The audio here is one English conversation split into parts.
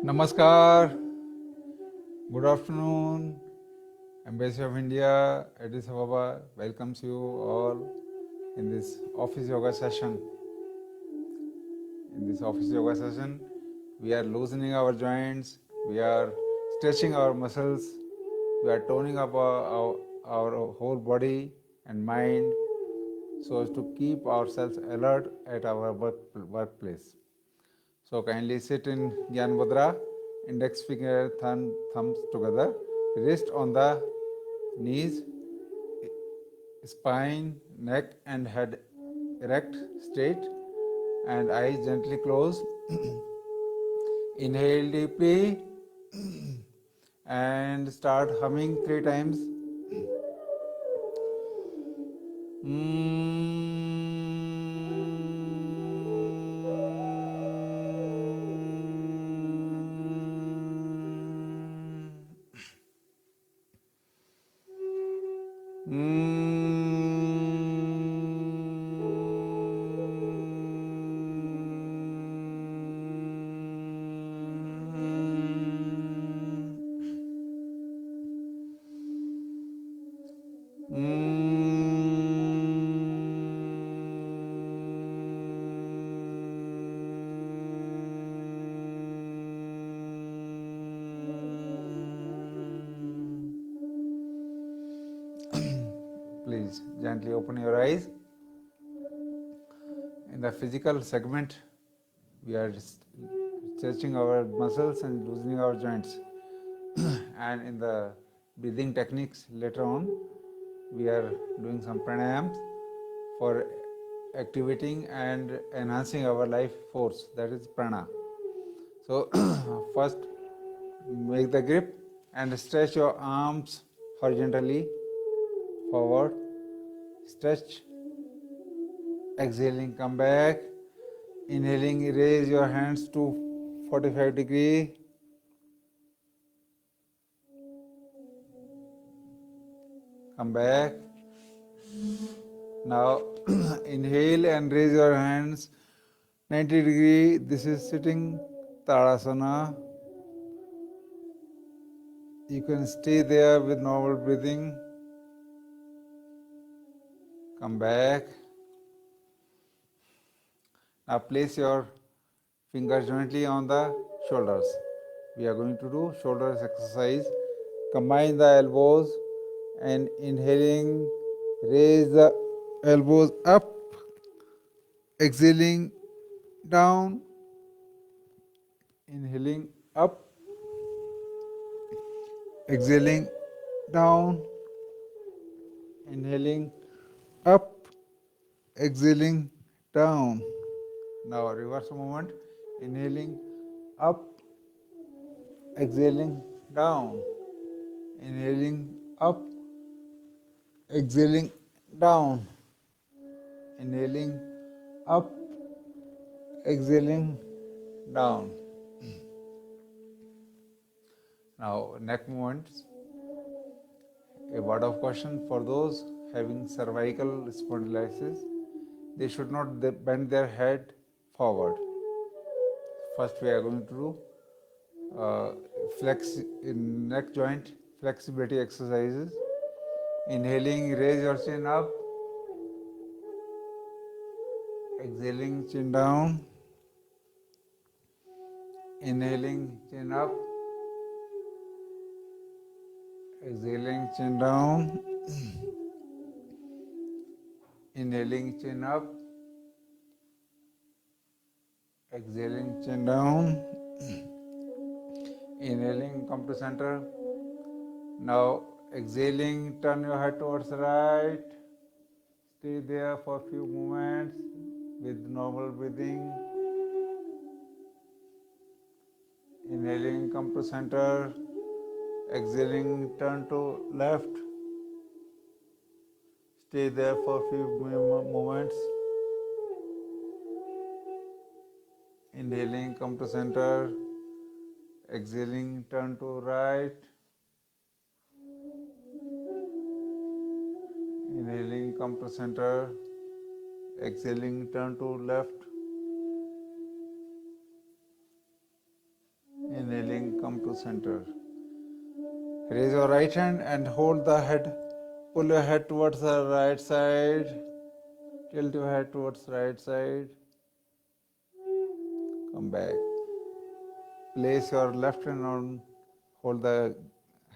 Namaskar, good afternoon. Embassy of India, Addis Ababa welcomes you all in this office yoga session. In this office yoga session, we are loosening our joints, we are stretching our muscles, we are toning up our whole body and mind so as to keep ourselves alert at our workplace. So kindly sit in Gyan Mudra, index finger, thumbs together, wrist on the knees, spine, neck and head erect, straight, and eyes gently closed. Inhale deeply and start humming 3 times. Please gently open your eyes. In the physical segment, we are stretching our muscles and loosening our joints. And in the breathing techniques later on, we are doing some pranayams for activating and enhancing our life force, that is prana. So first make the grip and stretch your arms horizontally forward, stretch, exhaling, come back, inhaling, raise your hands to 45 degree, come back. Now inhale and raise your hands 90 degree. This is sitting Tadasana. You can stay there with normal breathing. Come back. Now place your fingers jointly on the shoulders. We are going to do shoulders exercise. Combine the elbows and inhaling, raise the elbows up, exhaling down, inhaling up, exhaling down, inhaling up, exhaling down. Now reverse movement, inhaling up, exhaling down, inhaling up, exhaling down, inhaling up, exhaling down. Now neck movements. A word of caution for those having cervical spondylosis, they should not bend their head forward. First we are going to do flex in neck joint flexibility exercises. Inhaling, raise your chin up, exhaling, chin down, inhaling, chin up, exhaling, chin down, inhaling, chin up, exhaling, chin down, inhaling, come to center. Now exhaling, turn your head towards the right, stay there for a few moments with normal breathing. Inhaling, come to center, exhaling, turn to left, stay there for a few moments. Inhaling, come to center, exhaling, turn to right, inhaling, come to center, exhaling, turn to left, Exhaling, come to center. Raise your right hand and hold the head. Pull your head towards the right side. Tilt your head towards right side. Come back. Place your left hand on, hold the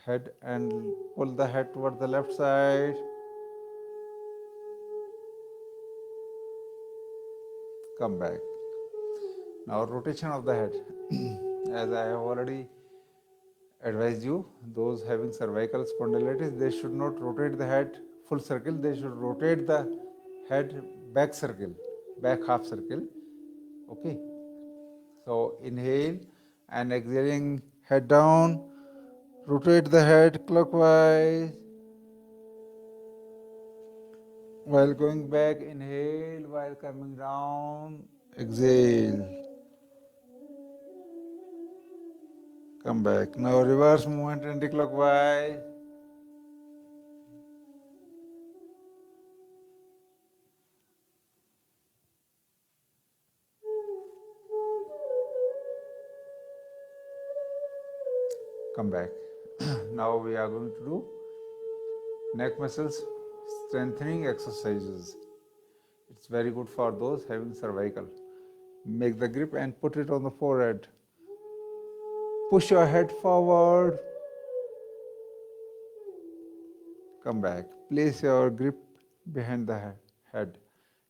head and pull the head towards the left side. Come back. Now rotation of the head. As I have already advised you, those having cervical spondylitis, they should not rotate the head full circle, they should rotate the head back circle, back half circle. Okay. So inhale and exhaling, head down, rotate the head clockwise. While going back, inhale, while coming down, exhale. Come back. Now reverse movement anti-clockwise. Come back. Now we are going to do neck muscles strengthening exercises. It's very good for those having cervical. Make the grip and put it on the forehead. Push your head forward. Come back. Place your grip behind the head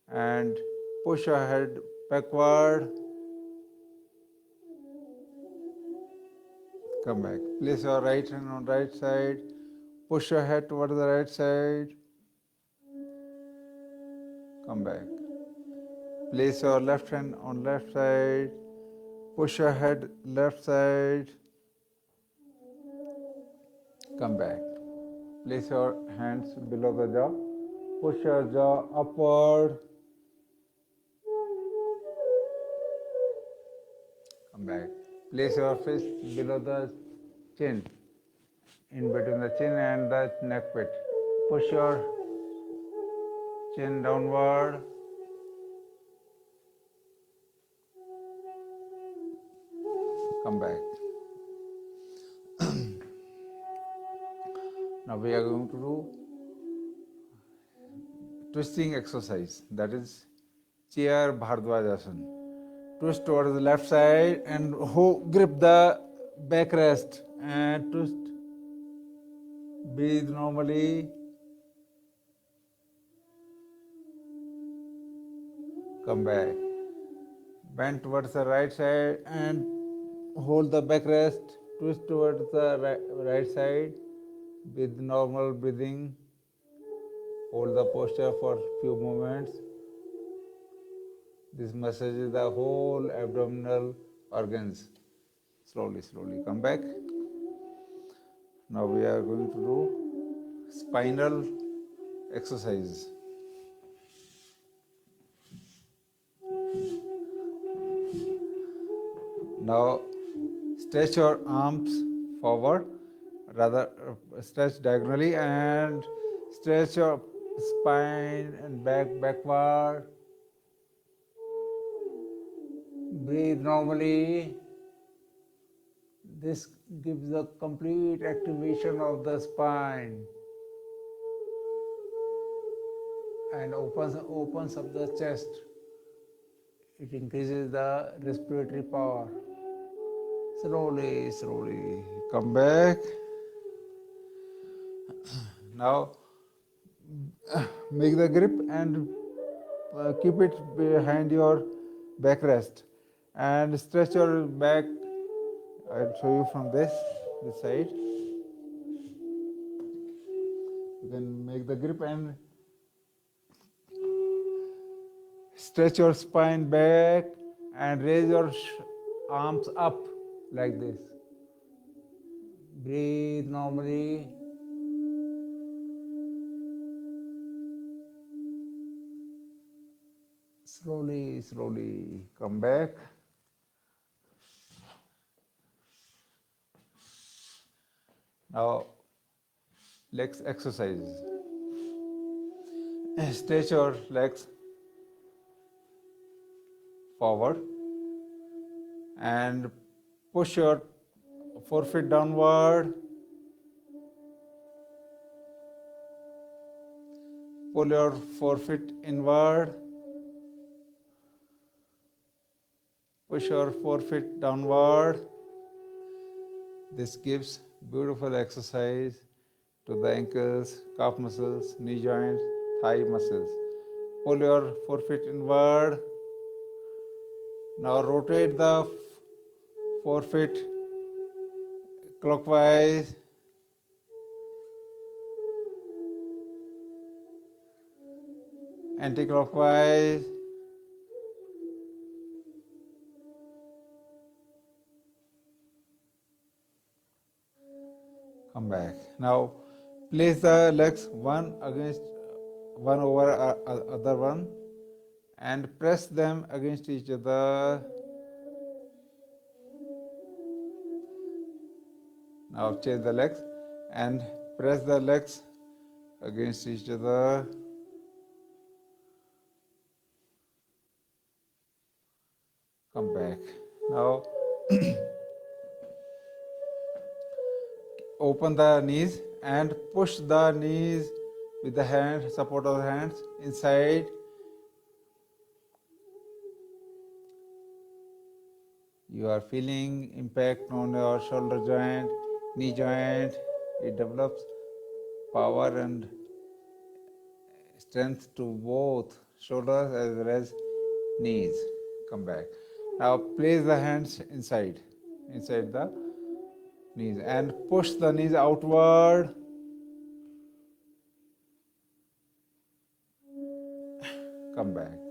and push your head backward. Come back. Place your right hand on right side. Push your head toward the right side. Come back. Place your left hand on left side. Push your head left side. Come back. Place your hands below the jaw. Push your jaw upward. Come back. Place your fist below the chin, in between the chin and the neck pit. Push your chin downward. Come back. Now we are going to do twisting exercise, that is chair Bhardwajasana. Twist towards the left side and grip the backrest and twist. Breathe normally. Come back. Bend towards the right side and hold the backrest. Twist towards the right side with normal breathing. Hold the posture for few moments. This massages the whole abdominal organs. Slowly, slowly. Come back. Now we are going to do spinal exercise. Now stretch your arms forward, rather stretch diagonally and stretch your spine and backward. Breathe normally. This gives the complete activation of the spine and opens up the chest. It increases the respiratory power. Slowly, slowly. Come back. Now make the grip and keep it behind your backrest and stretch your back. I'll show you from this side. You can make the grip and stretch your spine back and raise your arms up like this. Breathe normally. Slowly, slowly come back. Now, legs exercises. Stretch your legs forward and push your forefoot downward. Pull your forefoot inward. Push your forefoot downward. This gives beautiful exercise to the ankles, calf muscles, knee joints, thigh muscles. Pull your forefoot inward. Now rotate the forefoot clockwise. Anti-clockwise. Come back. Now place the legs one over other one and press them against each other. Now change the legs and press the legs against each other. Come back. Now open the knees and push the knees with the hand, support of the hands inside. You are feeling impact on your shoulder joint, knee joint. It develops power and strength to both shoulders as well as knees. Come back. Now place the hands inside the knees and push the knees outward. Come back.